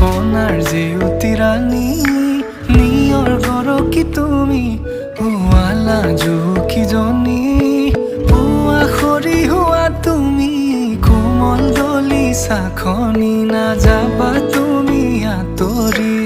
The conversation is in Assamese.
বনাৰ জেউতি ৰাণী নিয়ৰ গৰকি তুমি হুৱালা জুকিজনী পুৱা খৰি হোৱা তুমি কোমল দলি চাখনি নাযাবা তুমি আঁতৰি